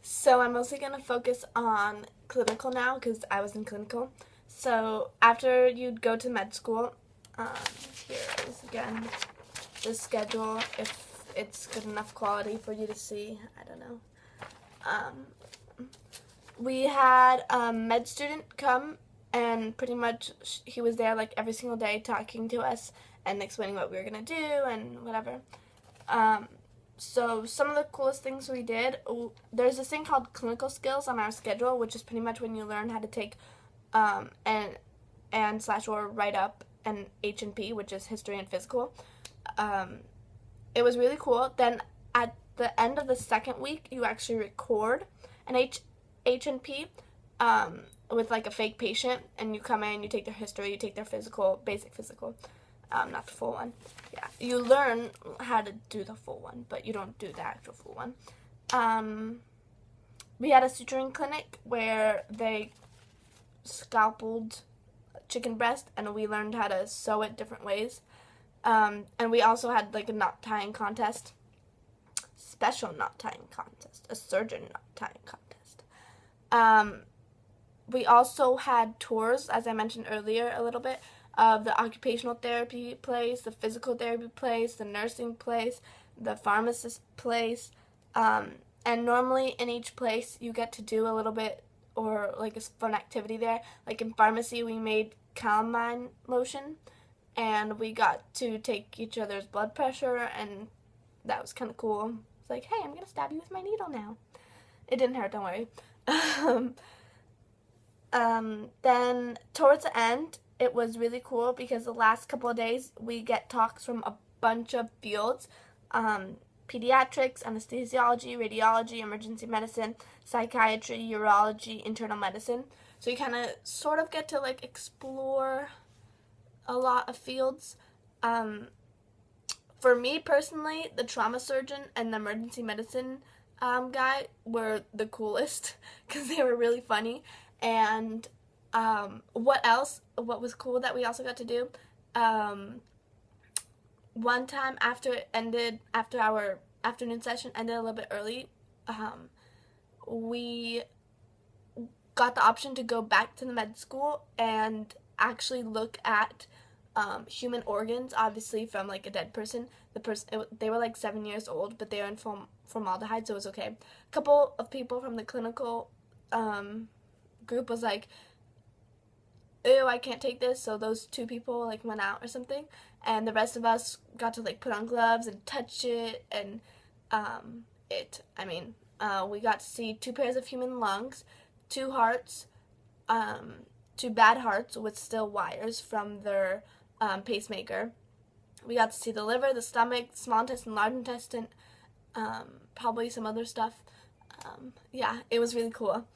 So I'm mostly going to focus on clinical now because I was in clinical. So after you'd go to med school, um, here is again the schedule if it's good enough quality for you to see. I don't know. We had a med student come, and pretty much he was there like every single day talking to us and explaining what we were going to do and whatever. So some of the coolest things we did, there's this thing called clinical skills on our schedule, which is pretty much when you learn how to take and slash or write up an H&P, which is history and physical. It was really cool. Then at the end of the second week, you actually record an H&P with like a fake patient, and you come in, you take their history, you take their physical, basic physical. Not the full one. Yeah, you learn how to do the full one, but you don't do the actual full one. We had a suturing clinic where they scalpeled chicken breast, and we learned how to sew it different ways. And we also had like a knot tying contest, special knot tying contest, a surgeon knot tying contest. We also had tours, as I mentioned earlier a little bit, of the occupational therapy place, the physical therapy place, the nursing place, the pharmacist place, and normally in each place you get to do a little bit or like a fun activity there. Like in pharmacy we made calamine lotion, and we got to take each other's blood pressure, and that was kind of cool. It's like, hey, I'm going to stab you with my needle now. It didn't hurt, don't worry. Then towards the end, it was really cool because the last couple of days we get talks from a bunch of fields: pediatrics, anesthesiology, radiology, emergency medicine, psychiatry, urology, internal medicine. So you kind of sort of get to like explore a lot of fields. For me personally, the trauma surgeon and the emergency medicine guy were the coolest because they were really funny. And what was cool that we also got to do, one time after our afternoon session ended a little bit early, we got the option to go back to the med school and actually look at human organs, obviously from like a dead person. They were like 7 years old, but they were in formaldehyde, so it was okay. A couple of people from the clinical group was like, ew, I can't take this, so those two people like went out or something, and the rest of us got to like put on gloves and touch it, and we got to see 2 pairs of human lungs, 2 hearts, 2 bad hearts with still wires from their pacemaker. We got to see the liver, the stomach, small intestine, large intestine, probably some other stuff. Yeah, it was really cool.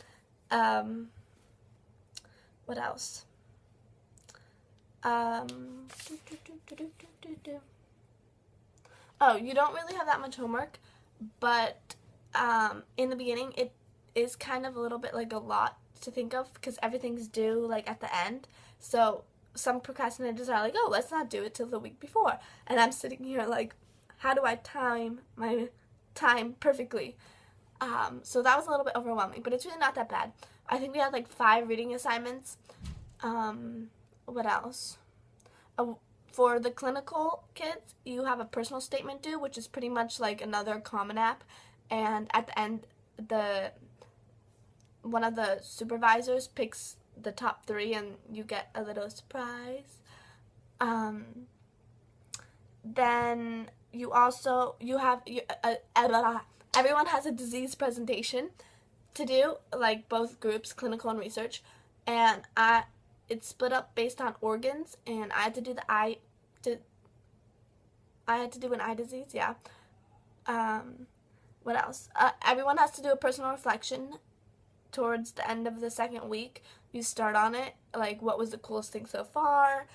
What else? Oh, you don't really have that much homework, but in the beginning it is kind of a little bit like a lot to think of because everything's due like at the end. So some procrastinators are like, oh, let's not do it till the week before. And I'm sitting here like, how do I time my time perfectly? So that was a little bit overwhelming, but it's really not that bad. I think we had like 5 reading assignments. What else? For the clinical kids, you have a personal statement due, which is pretty much like another Common App. And at the end, one of the supervisors picks the top 3, and you get a little surprise. Then everyone has a disease presentation to do, like both groups, clinical and research, and it's split up based on organs, and I had to do an eye disease, yeah. What else? Everyone has to do a personal reflection towards the end of the second week. You start on it, like what was the coolest thing so far,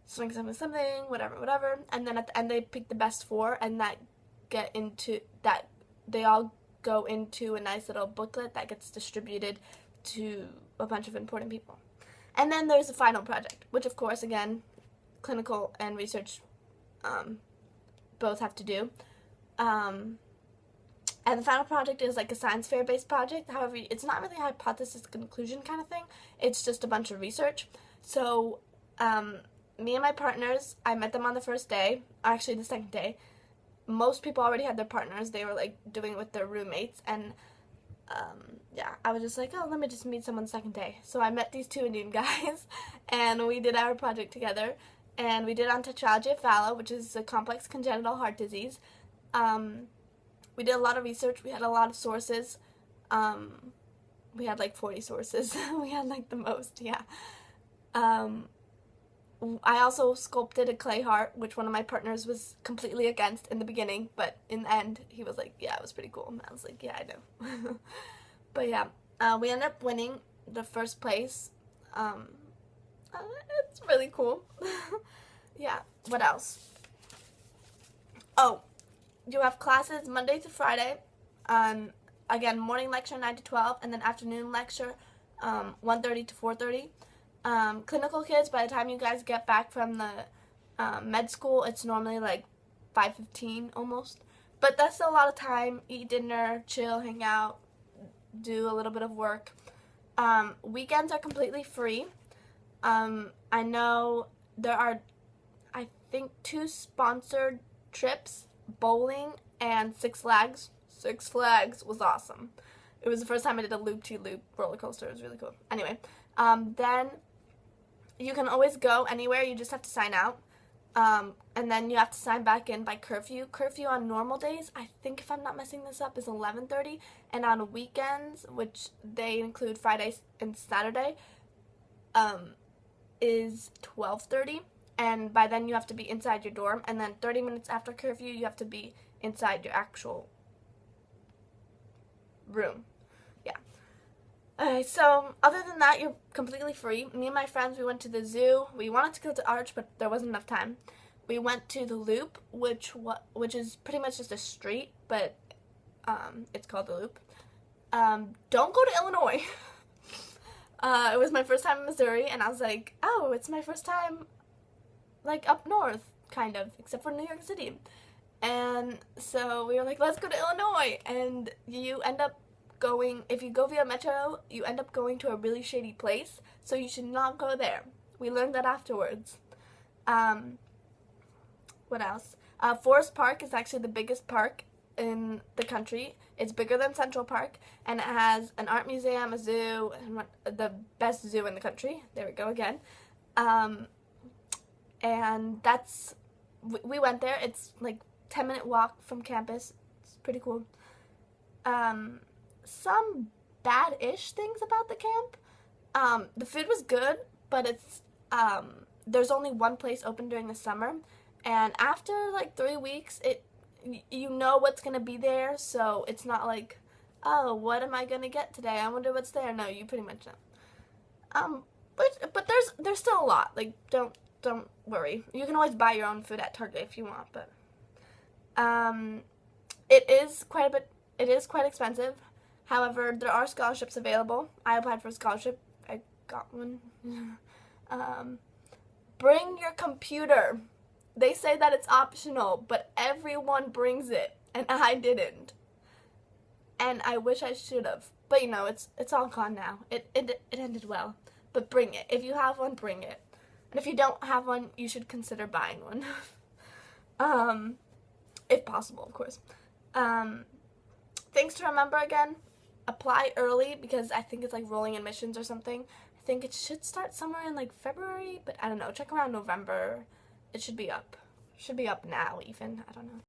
something, whatever, and then at the end they pick the best 4, and they all go into a nice little booklet that gets distributed to a bunch of important people. And then there's the final project, which of course, again, clinical and research both have to do. And the final project is like a science fair based project. However, it's not really a hypothesis conclusion kind of thing. It's just a bunch of research. So me and my partners, I met them on the first day, actually the second day. Most people already had their partners. They were like doing it with their roommates, and yeah, I was just like, oh, let me just meet someone the second day. So I met these two Indian guys, and we did our project together, and we did Untitled Chapter, which is a complex congenital heart disease. We did a lot of research. We had a lot of sources. We had like 40 sources. We had like the most, yeah. I also sculpted a clay heart, which one of my partners was completely against in the beginning, but in the end, he was like, yeah, it was pretty cool. And I was like, yeah, I know. But yeah, we ended up winning the first place. It's really cool. Yeah, what else? Oh, you have classes Monday to Friday. Again, morning lecture 9 to 12, and then afternoon lecture 1:30 to 4:30. Clinical kids, by the time you guys get back from the med school, it's normally like 5:15 almost. But that's still a lot of time. Eat dinner, chill, hang out, do a little bit of work. Weekends are completely free. I know there are, I think, 2 sponsored trips, bowling and Six Flags. Six Flags was awesome. It was the first time I did a loop-to-loop roller coaster. It was really cool. Anyway, then you can always go anywhere. You just have to sign out. And then you have to sign back in by curfew. Curfew on normal days, I think if I'm not messing this up, is 11:30. And on weekends, which they include Friday and Saturday, is 12:30. And by then you have to be inside your dorm. And then 30 minutes after curfew, you have to be inside your actual room. Yeah. Alright, so other than that, you're completely free. Me and my friends, we went to the zoo. We wanted to go to Arch, but there wasn't enough time. We went to the Loop, which is pretty much just a street, but it's called the Loop. Don't go to Illinois. It was my first time in Missouri, and I was like, oh, it's my first time, like, up north, kind of, except for New York City. And so we were like, let's go to Illinois, and you end up going, if you go via Metro, you end up going to a really shady place, so you should not go there. We learned that afterwards. What else? Forest Park is actually the biggest park in the country. It's bigger than Central Park, and it has an art museum, a zoo, and the best zoo in the country. There we go again. And that's, we went there. It's like 10-minute walk from campus. It's pretty cool. Some bad-ish things about the camp. The food was good, but it's there's only one place open during the summer, and after like 3 weeks, you know what's gonna be there, so it's not like, oh, what am I gonna get today? I wonder what's there. No, you pretty much know. But there's still a lot. Like, don't worry. You can always buy your own food at Target if you want, but it is quite expensive. However, there are scholarships available. I applied for a scholarship. I got one. Bring your computer. They say that it's optional, but everyone brings it, and I didn't. And I wish I should have. But you know, it's all gone now. It ended well. But bring it. If you have one, bring it. And if you don't have one, you should consider buying one. If possible, of course. Things to remember again. Apply early, because I think it's like rolling admissions or something. I think it should start somewhere in like February, but I don't know. Check around November. It should be up. Should be up now even. I don't know.